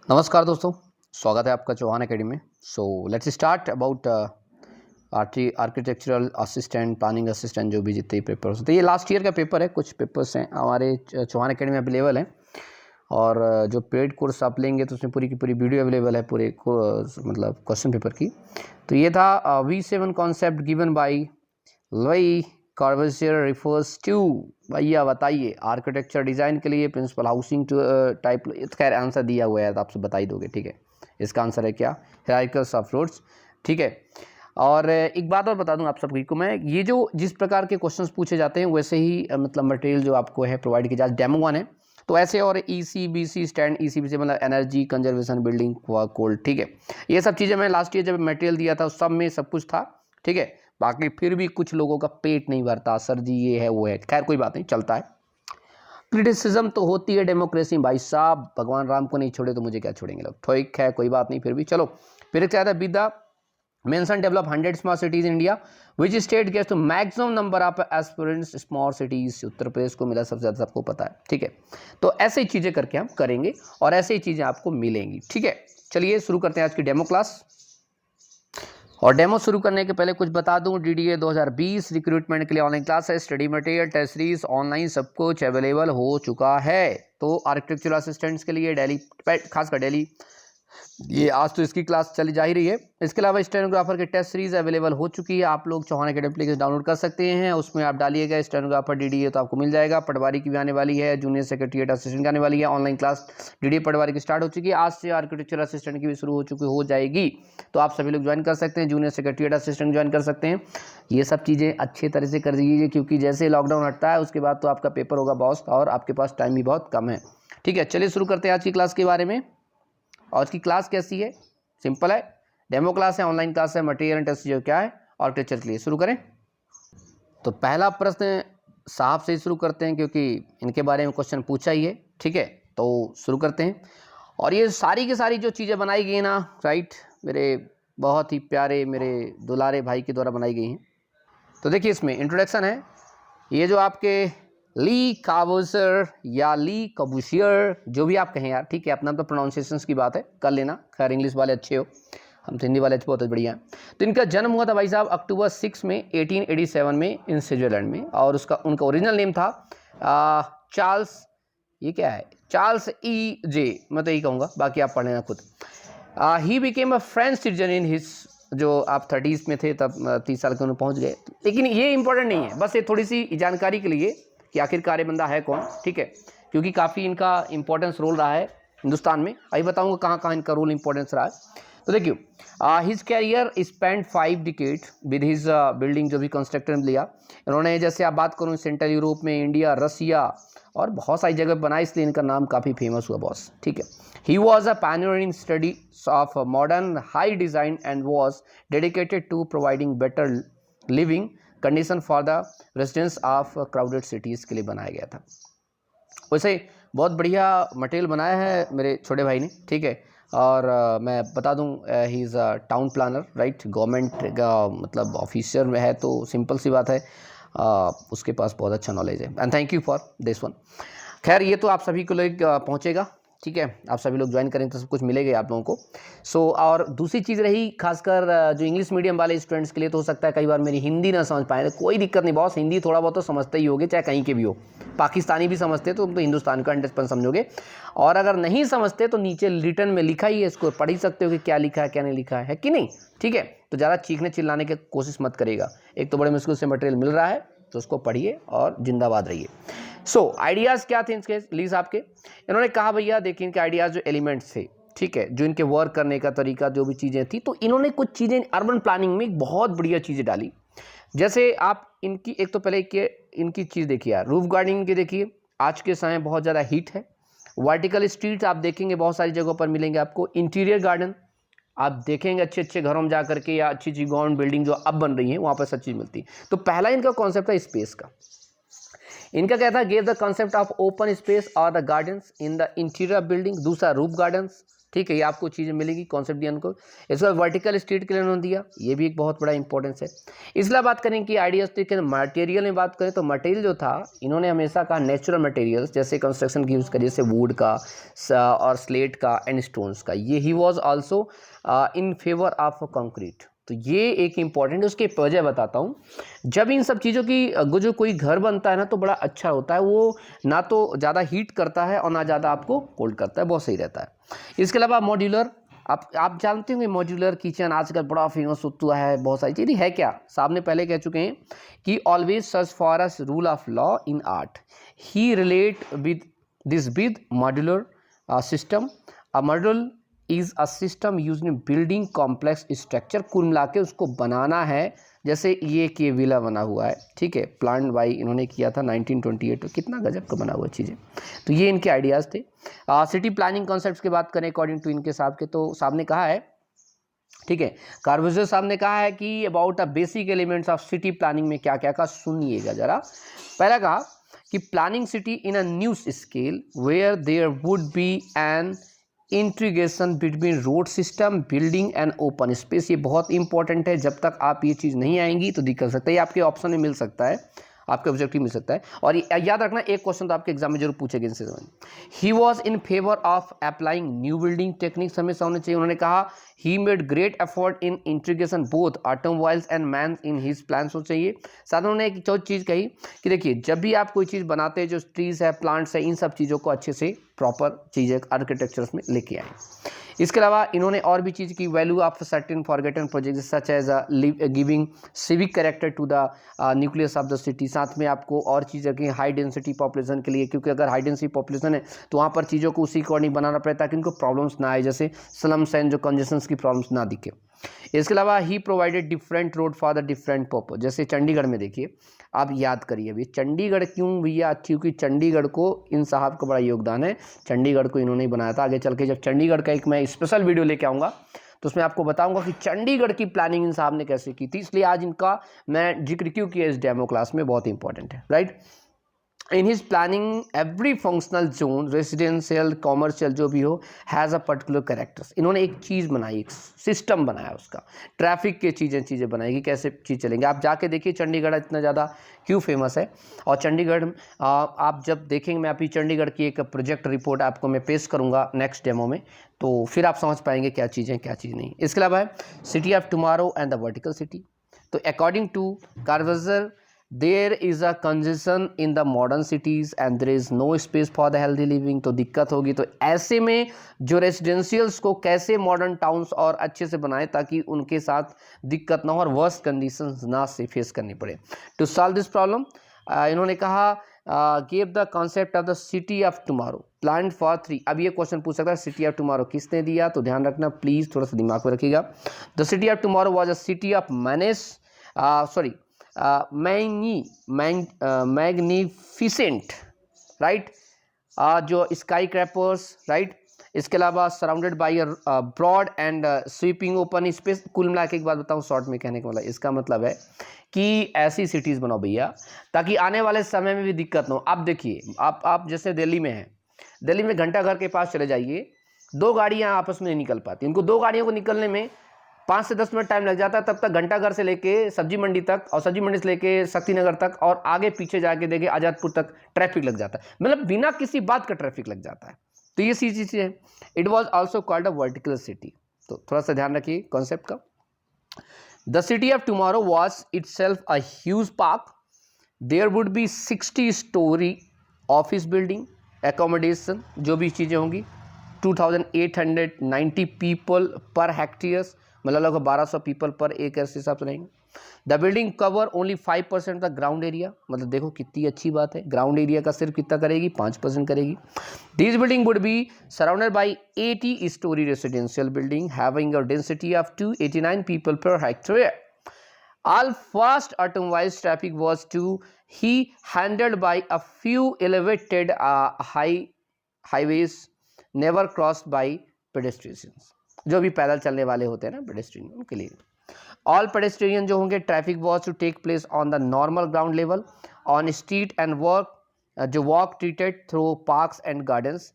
नमस्कार दोस्तों, स्वागत है आपका चौहान एकेडमी में। So let's start about architectural assistant, planning assistant, जो भी जितने पेपर्स होते हैं। ये लास्ट ईयर का पेपर है। कुछ पेपर्स हैं हमारे चौहान एकेडमी में अवेलेबल हैं और जो पेड कोर्स आप लेंगे तो उसमें पूरी की पूरी वीडियो अवेलेबल है पूरे मतलब क्वेश्चन पेपर की। तो ये था V7 concept given by Louis Corbusier refers to. भैया बताइए, आर्किटेक्चर डिज़ाइन के लिए प्रिंसिपल हाउसिंग टाइप। खैर आंसर दिया हुआ है तो आपसे बता ही दोगे, ठीक है। इसका आंसर है क्या? हायरार्किकल्स ऑफ रोड्स, ठीक है। और एक बात और बता दूं आप सभी को मैं, ये जो जिस प्रकार के क्वेश्चंस पूछे जाते हैं वैसे ही मतलब मटेरियल जो आपको है प्रोवाइड किया जाए। डेमो 1 है तो ऐसे, और ECBC स्टैंड, ECBC मतलब एनर्जी कंजर्वेशन बिल्डिंग कोड, ठीक है। ये सब चीज़ें मैं लास्ट ईयर जब मटेरियल दिया था सब में सब कुछ था, ठीक है। बाकी फिर भी कुछ लोगों का पेट नहीं भरता, सर जी ये है वो है। खैर कोई बात नहीं, चलता है। क्रिटिसिज्म तो होती है डेमोक्रेसी भाई साहब, भगवान राम को नहीं छोड़े तो मुझे क्या छोड़ेंगे लोग। ठीक है कोई बात नहीं, फिर भी चलो। फिर क्या था, with the mention develop 100 small cities in India which state gets to maximum number of aspirants small cities. Uttar Pradesh को मिला सबसे ज़्यादा, सबको पता है, ठीक है। तो ऐसे ही चीज़ें करके हम करेंगे और ऐसे ही चीज़ें आपको मिलेंगी, ठीक है। चलिए शुरू करते हैं आज की डेमो क्लास। और डेमो शुरू करने के पहले कुछ बता दूं, DDA 2020 रिक्रूटमेंट के लिए ऑनलाइन क्लास है, study material, test series online सब कुछ अवेलेबल हो चुका है। तो आर्किटेक्चरल असिस्टेंट्स के लिए डेली, खासकर डेली, ये आज तो इसकी क्लास चली जा ही रही है। इसके अलावा स्टेनोग्राफर की टेस्ट सीरीज अवेलेबल हो चुकी है। आप लोग चौहान एकेडमी एप्लीकेशन डाउनलोड कर सकते हैं, उसमें आप डालिएगा स्टेनोग्राफर DDA तो आपको मिल जाएगा। पटवारी की भी आने वाली है, जूनियर सेक्रेटरीट असिस्टेंट की आने वाली है। ऑनलाइन क्लास DDA पटवारी की स्टार्ट हो चुकी है, आज से आर्किटेक्चर असिस्टेंट की भी शुरू हो जाएगी। तो आप सभी लोग ज्वाइन कर सकते हैं, जूनियर सेक्रेटरीट असिस्टेंट ज्वाइन कर सकते हैं। ये सब चीज़ें अच्छे तरह से कर दीजिए क्योंकि जैसे लॉकडाउन हटता है उसके बाद तो आपका पेपर होगा बॉस और आपके पास टाइम भी बहुत कम है, ठीक है। चलिए शुरू करते हैं आज की क्लास के बारे में। आज की क्लास कैसी है? सिंपल है, डेमो क्लास है, ऑनलाइन क्लास है, मटेरियल एंड टेस्ट जो क्या है आर्किटेक्चर के लिए। शुरू करें तो पहला प्रश्न साहब से शुरू करते हैं क्योंकि इनके बारे में क्वेश्चन पूछा ही है, ठीक है। तो शुरू करते हैं। और ये सारी की सारी जो चीज़ें बनाई गई ना, राइट, मेरे बहुत ही प्यारे, मेरे दुलारे भाई के द्वारा बनाई गई हैं। तो देखिए इसमें इंट्रोडक्शन है, ये जो आपके ली काबूसियर या ली कबूसियर जो भी आप कहें यार, ठीक है। अपना तो प्रोनाउंसिएशंस की बात है, कर लेना। खैर इंग्लिश वाले अच्छे हो, हम तो हिंदी वाले अच्छे, बहुत बढ़िया हैं। तो इनका जन्म हुआ था भाई साहब अक्टूबर 6 में 1887 में इन स्विट्जरलैंड में। और उनका ओरिजिनल नेम था चार्ल्स, ये क्या है, चार्ल्स EJ, मैं तो यही कहूँगा, बाकी आप पढ़ लेना खुद। He became a French citizen in his, जो आप 30s में थे तब 30 साल के उन्हें पहुँच गए। लेकिन ये इंपॉर्टेंट नहीं है, बस ये थोड़ी सी जानकारी के लिए कि आखिरकार ये बंदा है कौन, ठीक है। क्योंकि काफ़ी इनका इंपॉर्टेंस रोल रहा है हिंदुस्तान में। अभी बताऊंगा कहाँ कहाँ इनका रोल इंपॉर्टेंस रहा है। तो देखिए his career spend 5 decade with his building, जो भी कंस्ट्रक्टर ने लिया इन्होंने। जैसे आप बात करूँ सेंट्रल यूरोप में, इंडिया, रसिया और बहुत सारी जगह बनाया, इसलिए इनका नाम काफ़ी फेमस हुआ बॉस, ठीक है। He was a pioneer in study of modern high design and was dedicated to providing better living condition for the residents of crowded cities के लिए बनाया गया था। वैसे बहुत बढ़िया मटेरियल बनाया है मेरे छोटे भाई ने, ठीक है। और मैं बता दूं he is a town planner, right, government का मतलब ऑफिसर में है, तो सिंपल सी बात है उसके पास बहुत अच्छा नॉलेज है। And thank you for this one. खैर ये तो आप सभी को लोग पहुँचेगा, ठीक है। आप सभी लोग ज्वाइन करेंगे तो सब कुछ मिलेगा आप लोगों को। सो और दूसरी चीज़ रही खासकर जो इंग्लिश मीडियम वाले स्टूडेंट्स के लिए, तो हो सकता है कई बार मेरी हिंदी ना समझ पाए, तो कोई दिक्कत नहीं बॉस, हिंदी थोड़ा बहुत तो समझते ही होगे, चाहे कहीं के भी हो। पाकिस्तानी भी समझते तो तुम तो हिंदुस्तान का 100% समझोगे। और अगर नहीं समझते तो नीचे रिटर्न में लिखा ही है, इसको पढ़ ही सकते हो कि क्या लिखा है क्या नहीं लिखा है कि नहीं, ठीक है। तो ज़्यादा चीखने चिल्लाने की कोशिश मत करिएगा, एक तो बड़े मुश्किल से मटेरियल मिल रहा है तो उसको पढ़िए और जिंदाबाद रहिए। सो आइडियाज़ क्या थे इनके ली साहब के? इन्होंने कहा भैया देखिए इनके आइडियाज़ जो एलिमेंट्स थे, ठीक है, जो इनके वर्क करने का तरीका, जो भी चीज़ें थी, तो इन्होंने कुछ चीज़ें अर्बन प्लानिंग में बहुत बढ़िया चीज़ें डाली। जैसे आप इनकी एक तो पहले इनकी चीज़ देखिए यार, रूफ गार्डनिंग की देखिए, आज के समय बहुत ज़्यादा हीट है। वर्टिकल स्ट्रीट्स आप देखेंगे बहुत सारी जगहों पर मिलेंगे आपको। इंटीरियर गार्डन आप देखेंगे अच्छे अच्छे घरों में जा करके, या अच्छी अच्छी गवर्नमेंट बिल्डिंग जो अब बन रही है वहाँ पर सब चीज़ मिलती है। तो पहला इनका कॉन्सेप्ट है स्पेस का। इनका क्या था, gave the concept of open space और the gardens in the interior building, दूसरा रूफ गार्डन्स, ठीक है, ये आपको चीज़ें मिलेगी, कॉन्सेप्ट दिया उनको। इसके बाद वर्टिकल स्ट्रीट क्लियर उन्होंने दिया, ये भी एक बहुत बड़ा इंपॉर्टेंस है। इसलिए बात करें कि आइडियाज के मटेरियल में बात करें तो मटेरियल जो था इन्होंने हमेशा कहा नेचुरल मटेरियल्स, जैसे कंस्ट्रक्शन की यूज़ करिए, जैसे वुड का और स्लेट का एंड स्टोन्स का। ये he was also in favour of concrete. तो ये एक इंपॉर्टेंट, उसकी वजह बताता हूँ। जब इन सब चीज़ों की जो कोई घर बनता है ना तो बड़ा अच्छा होता है, वो ना तो ज़्यादा हीट करता है और ना ज़्यादा आपको कोल्ड करता है, बहुत सही रहता है। इसके अलावा मॉड्यूलर, आप जानते होंगे मॉड्यूलर किचन आजकल बड़ा फेमस होता है, बहुत सारी चीज़ें है। क्या सामने पहले कह चुके हैं कि always search for us rule of law in art, he relate with this with modular system. A module is a system use in building complex structure, कुल मिला के उसको बनाना है। जैसे ये कि विला बना हुआ है, ठीक है, प्लान बाई इन्होंने किया था 1928, कितना गजब का बना हुआ चीज़ें। तो ये इनके आइडियाज़ थे। सिटी प्लानिंग कॉन्सेप्ट्स की बात करें अकॉर्डिंग टू इनके साहब के, तो साहब ने कहा है, ठीक है, कार्बुजर साहब ने कहा है कि about the basic elements of city planning में क्या क्या कहा, सुनिएगा जरा। पहला कहा कि planning city in a new scale where there would be an integration between road system, building and open space. ये बहुत इंपॉर्टेंट है, जब तक आप ये चीज़ नहीं आएंगी तो दिक्कत सकता है, ये आपके ऑप्शन में मिल सकता है, आपके ऑब्जेक्टिव मिल सकता है। और याद रखना एक क्वेश्चन तो आपके एग्जाम में जरूर पूछेगा इनसे। He was in favour of applying new building techniques, हमेशा होने चाहिए। उन्होंने कहा he made great effort in integration both automobiles and man in his plans, हो चाहिए। साथ उन्होंने एक चौथी चीज़ कही कि देखिए जब भी आप कोई चीज़ बनाते हैं, जो ट्रीज है, प्लांट्स है, इन सब चीज़ों को अच्छे से प्रॉपर चीज़ें आर्किटेक्चर्स में लेके आए। इसके अलावा इन्होंने और भी चीज़ की, value of certain forgotten project such as giving civic character to the nucleus of the city. साथ में आपको और चीज़ें की हाई डेंसिटी पॉपुलेशन के लिए, क्योंकि अगर हाई डेंसिटी पॉपुलेशन है तो वहाँ पर चीज़ों को उसी अकॉर्डिंग बनाना पड़ता है ताकि इनको प्रॉब्लम्स ना आए, जैसे स्लम्स एंड जो कंजेशंस की प्रॉब्लम्स ना दिखे। इसके अलावा ही provided different road for the different purpose. जैसे चंडीगढ़ में देखिए, आप याद करिए अभी चंडीगढ़ क्यों भैया अच्छी, क्योंकि चंडीगढ़ को इन साहब का बड़ा योगदान है, चंडीगढ़ को इन्होंने ही बनाया था। आगे चल के जब चंडीगढ़ का एक मैं स्पेशल वीडियो लेके आऊँगा तो उसमें आपको बताऊंगा कि चंडीगढ़ की प्लानिंग इन साहब ने कैसे की थी, इसलिए आज इनका मैं जिक्र क्यों किया इस डेमो क्लास में, बहुत इंपॉर्टेंट है, right. In his planning every functional zone, residential, commercial, जो भी हो, हैज़ अ पर्टिकुलर कैरेक्टर्स। इन्होंने एक चीज़ बनाई, एक सिस्टम बनाया उसका, ट्रैफिक के चीज़ें बनाई कि कैसे चीज़ चलेंगे। आप जाके देखिए चंडीगढ़ इतना ज़्यादा क्यों फेमस है। और चंडीगढ़ आप जब देखेंगे, मैं अभी चंडीगढ़ की एक प्रोजेक्ट रिपोर्ट आपको मैं पेश करूँगा नेक्स्ट डेमो में, तो फिर आप समझ पाएंगे क्या चीज़ें क्या चीज़ नहीं। इसके अलावा है city of tomorrow and the vertical city. तो according to Corbusier, there is a congestion in the modern cities and there is no space for the healthy living. तो दिक्कत होगी, तो ऐसे में जो रेजिडेंशियल्स को कैसे मॉडर्न टाउन्स और अच्छे से बनाएं ताकि उनके साथ दिक्कत ना हो और वर्स्ट कंडीशंस ना से फेस करनी पड़े। टू सॉल्व दिस प्रॉब्लम इन्होंने कहा give the concept of the city of tomorrow plan for 3। अब ये क्वेश्चन पूछ सकता है सिटी ऑफ टुमारो किसने दिया, तो ध्यान रखना प्लीज़, थोड़ा सा दिमाग में रखिएगा। The city of tomorrow was a city of magnificent, right, जो स्काई क्रैपर्स, राइट। इसके अलावा surrounded by a broad and sweeping open space. कुल मिला के एक बात बताऊं शॉर्ट में कहने का मतलब, इसका मतलब है कि ऐसी सिटीज़ बनाओ भैया ताकि आने वाले समय में भी दिक्कत ना हो। आप देखिए, आप जैसे दिल्ली में हैं, दिल्ली में घंटा घर के पास चले जाइए, 2 गाड़ियाँ आपस में नहीं निकल पाती, उनको 2 गाड़ियों को निकलने में 5 से 10 मिनट टाइम लग जाता है। तब तक घंटा घर से लेके सब्जी मंडी तक और सब्जी मंडी से लेके शक्तिनगर तक और आगे पीछे जाके देखे आज़ादपुर तक ट्रैफिक लग जाता है, मतलब बिना किसी बात का ट्रैफिक लग जाता है। तो ये चीज़ है। It was also called a vertical city. तो थोड़ा सा ध्यान रखिए कॉन्सेप्ट का। The city of tomorrow was itself a huge park. There would be 60 story office building, accommodation, जो भी चीज़ें होंगी, 2890 पीपल पर हेक्टेयर्स, मतलब लगभग 1200 पीपल पर एकड़ से हिसाब से रहेंगे। The building cover only 5% the ground area, मतलब देखो कितनी अच्छी बात है, ग्राउंड एरिया का सिर्फ कितना करेगी, 5% करेगी। This building would be surrounded by 80 story residential building having a density of 289 people per hectare. All fast automobiles traffic was to he handled by a few elevated highways never crossed by pedestrians, जो भी पैदल चलने वाले होते हैं ना pedestrian, उनके लिए। ऑल पेडेस्ट्रियन जो होंगे traffic was to take place on the normal ground level on street and work जो walk treated through parks and gardens,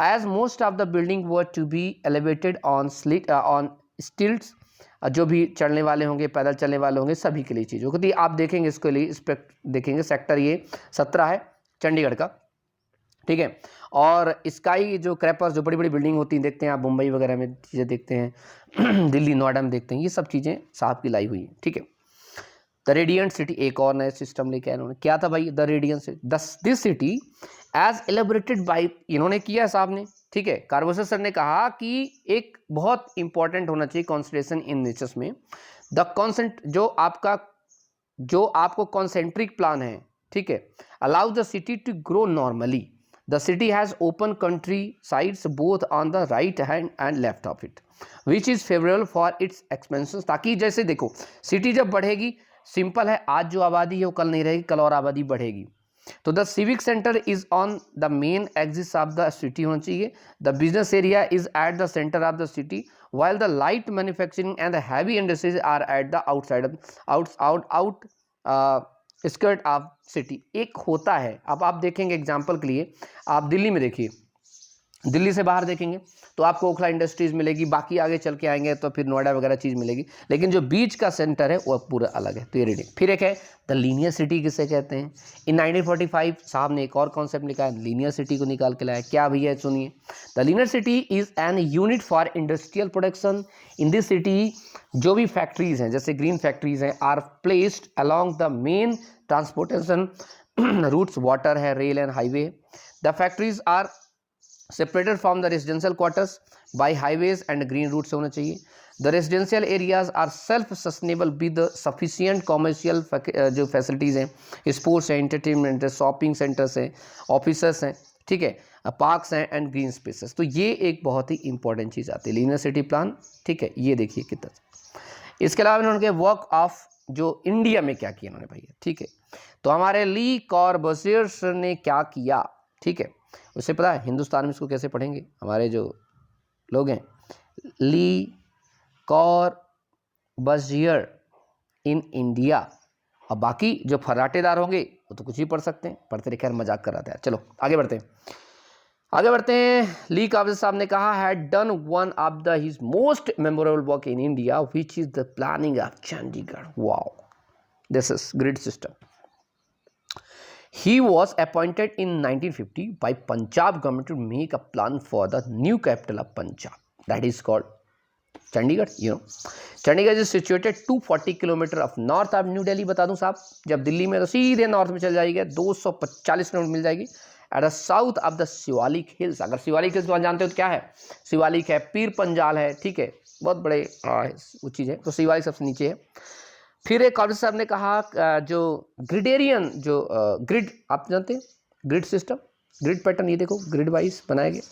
as most of the building were to be elevated on stilts, जो भी चढ़ने वाले होंगे, पैदल चलने वाले होंगे, सभी के लिए चीज़ होगी। आप देखेंगे इसके लिए, इस पर देखेंगे सेक्टर ये 17 है चंडीगढ़ का, ठीक है। और स्काई जो क्रैपर्स, जो बड़ी बड़ी बिल्डिंग होती हैं, देखते हैं आप मुंबई वगैरह में चीज़ें देखते हैं दिल्ली नोएडा में देखते हैं, ये सब चीज़ें साहब की लाई हुई हैं, ठीक है। द रेडियंट सिटी, एक और नया सिस्टम लेके आए इन्होंने, क्या था भाई, the radiant city, this city as elaborated by, इन्होंने किया साहब ने, ठीक है। कार्बोसर सर ने कहा कि एक बहुत इंपॉर्टेंट होना चाहिए कॉन्सेंट्रेशन इन नेचर्स में, द कॉन्सेंट जो आपको कॉन्सेंट्रिक प्लान है, ठीक है, allow the city to grow normally, the city has open country sides both on the right hand and left of it which is favourable for its expansion, ताकि जैसे देखो city जब बढ़ेगी, सिंपल है, आज जो आबादी है वो कल नहीं रहेगी, कल और आबादी बढ़ेगी। तो the civic centre is on the main exit of the city होना चाहिए, the business area is at the centre of the city, while the light manufacturing and the heavy industries are at the outside skirt of city. एक होता है, अब आप देखेंगे example के लिए, आप दिल्ली में देखिए, दिल्ली से बाहर देखेंगे तो आपको ओखला इंडस्ट्रीज मिलेगी, बाकी आगे चल के आएंगे तो फिर नोएडा वगैरह चीज़ मिलेगी, लेकिन जो बीच का सेंटर है वो पूरा अलग है। तो ये रीडिंग। फिर एक है द लीनियर सिटी, किसे कहते हैं। इन 1945 साहब ने एक और कॉन्सेप्ट लिखा है, लीनियर सिटी को निकाल के लाया। क्या भैया, सुनिए, the linear city is an unit for industrial production. In this city जो भी फैक्ट्रीज हैं, जैसे ग्रीन फैक्ट्रीज हैं, are placed along the main transportation routes, water है, rail and highway. The factories are separated from the residential quarters by highways and green routes होना चाहिए। The residential areas are self-sustainable with the sufficient commercial जो facilities हैं, sports हैं, entertainment है, shopping centers हैं, offices हैं, ठीक है, parks हैं and green spaces। तो ये एक बहुत ही इंपॉर्टेंट चीज़ आती है लीनियर सिटी प्लान, ठीक है। ये देखिए कितना, इसके अलावा इन्होंने वर्क ऑफ जो इंडिया में क्या किया इन्होंने भैया, ठीक है। तो हमारे ली कॉर्बुसियर ने क्या किया, ठीक है, उसे पता है हिंदुस्तान में इसको कैसे पढ़ेंगे हमारे जो लोग हैं, ली कॉर्बुसियर इन इंडिया। और बाकी जो फर्राटेदार होंगे वो तो कुछ भी पढ़ सकते हैं, पढ़ते रहे, खैर मजाक कर रहा था। चलो आगे बढ़ते हैं। ली कॉर्बुसियर साहब ने कहा had done one of the his most memorable work in India which is the planning of Chandigarh. Wow, this is grid system. He was appointed in 1950 by Punjab government to make a plan for the new capital of Punjab, that is called Chandigarh. You know, Chandigarh is situated 240 kilometre of north of new Delhi. बता दूं साहब, जब दिल्ली में तो सीधे north में चल जाएगी, 240 किलोमीटर मिल जाएगी। At the south of the Shivalik hills, अगर शिवालिक हिल्स जानते हो तो क्या है, शिवालिक है, पीर पंजाल है, ठीक है, बहुत बड़े वो चीज़ है। तो शिवालिक सबसे नीचे है। फिर एक कॉर्बुसियर साहब ने कहा जो ग्रिडेरियन जो ग्रिड, आप जानते हैं ग्रिड सिस्टम, ग्रिड पैटर्न, ये देखो ग्रिड वाइज बनाया गया,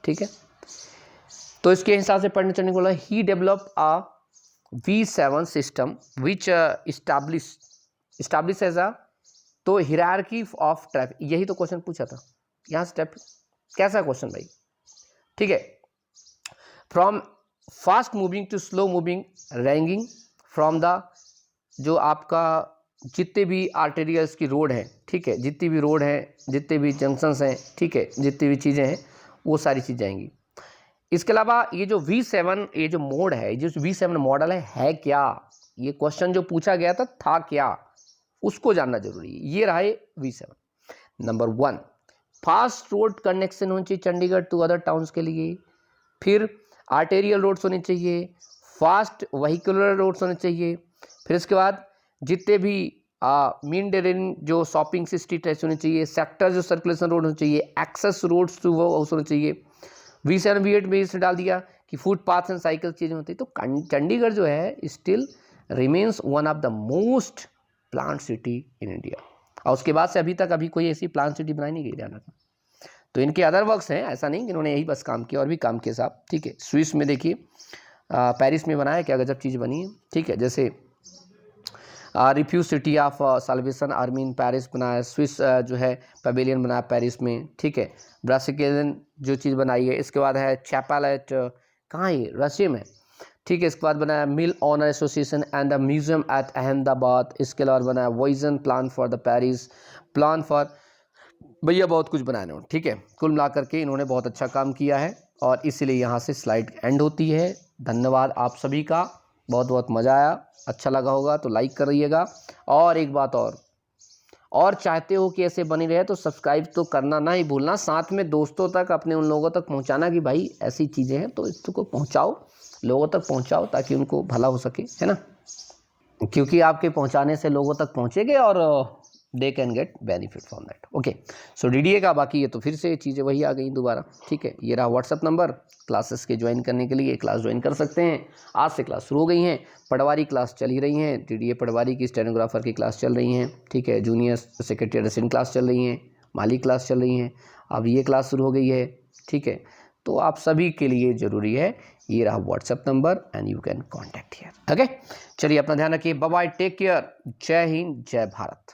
ठीक है। तो इसके हिसाब से पढ़ने चढ़ने को बोला, he develop a V7 system which establish as a, तो हिरार्की ऑफ ट्रैफिक, यही तो क्वेश्चन पूछा था यहाँ से। कैसा क्वेश्चन भाई, ठीक है। From fast moving to slow moving ranking from the, जो आपका जितने भी आर्टेरियल्स की रोड है, ठीक है, जितनी भी रोड है, जितने भी जंक्शंस हैं, ठीक है, जितनी भी चीज़ें हैं, वो सारी चीज़ जाएंगी। इसके अलावा ये जो V7, ये जो मोड है, जो V7 मॉडल है क्या, ये क्वेश्चन जो पूछा गया था क्या, उसको जानना जरूरी है। ये रहा V7। Number 1, fast road connection होनी चाहिए चंडीगढ़ टू अदर टाउन्स के लिए। फिर आर्टेरियल रोड्स होने चाहिए, फास्ट व्हीकुलर रोड्स होने चाहिए। फिर इसके बाद जितने भी मीन डेरेन जो शॉपिंग स्ट्रीट होने चाहिए, सेक्टर जो सर्कुलेशन रोड होने चाहिए, एक्सेस रोड्स टू वो होने चाहिए। V7 V8 में इसने डाल दिया कि फुटपाथ एंड साइकिल चीज़ें होती है। तो चंडीगढ़ जो है still remains one of the most plant city in India. और उसके बाद से अभी तक कोई ऐसी प्लांट सिटी बनाई नहीं गई, ध्यान रखना। तो इनके अदर वर्क्स हैं, ऐसा नहीं कि इन्होंने यही बस काम किया, और भी काम किया साहब, ठीक है। स्विस में देखिए, पेरिस में बनाया, क्या गजब चीज़ बनी है, ठीक है। जैसे refuge city of salvation army in Paris बनाया, स्विस जो है पवेलियन बनाया पेरिस में, ठीक है। ब्रासिकेलन जो चीज़ बनाई है। इसके बाद है चैपल एट, कहाँ है, रशिया में। ठीक है। इसके बाद बनाया mill owner association and the museum at Ahmedabad. इसके अलावा बनाया vision plan for the Paris, plan for, भैया बहुत कुछ बनाए इन्होंने। ठीक है, कुल मिलाकर के इन्होंने बहुत अच्छा काम किया है और इसीलिए यहाँ से स्लाइड एंड होती है। धन्यवाद आप सभी का, बहुत बहुत मज़ा आया, अच्छा लगा होगा तो लाइक करिएगा। और एक बात और चाहते हो कि ऐसे बनी रहे तो सब्सक्राइब तो करना ना ही भूलना, साथ में दोस्तों तक, अपने उन लोगों तक पहुंचाना कि भाई ऐसी चीज़ें हैं तो इसको पहुंचाओ, लोगों तक पहुंचाओ ताकि उनको भला हो सके, है ना। क्योंकि आपके पहुंचाने से लोगों तक पहुंचेंगे और they can get benefit from that. Okay, so DDA का बाकी ये तो फिर से चीज़ें वही आ गई दोबारा। ठीक है, ये रहा व्हाट्सअप नंबर, क्लासेस के ज्वाइन करने के लिए क्लास ज्वाइन कर सकते हैं। आज से क्लास शुरू हो गई हैं, पटवारी क्लास चल ही रही हैं, डीडीए पटवारी की स्टेनोग्राफर की क्लास चल रही हैं। ठीक है, जूनियर सेक्रेटरी असिस्टेंट क्लास चल रही हैं, माली क्लास चल रही हैं, अब ये क्लास शुरू हो गई है। ठीक है, तो आप सभी के लिए ज़रूरी है, ये रहा WhatsApp number and you can contact here. Okay, चलिए अपना ध्यान रखिए, बाय बाय, टेक केयर, जय हिंद, जय भारत।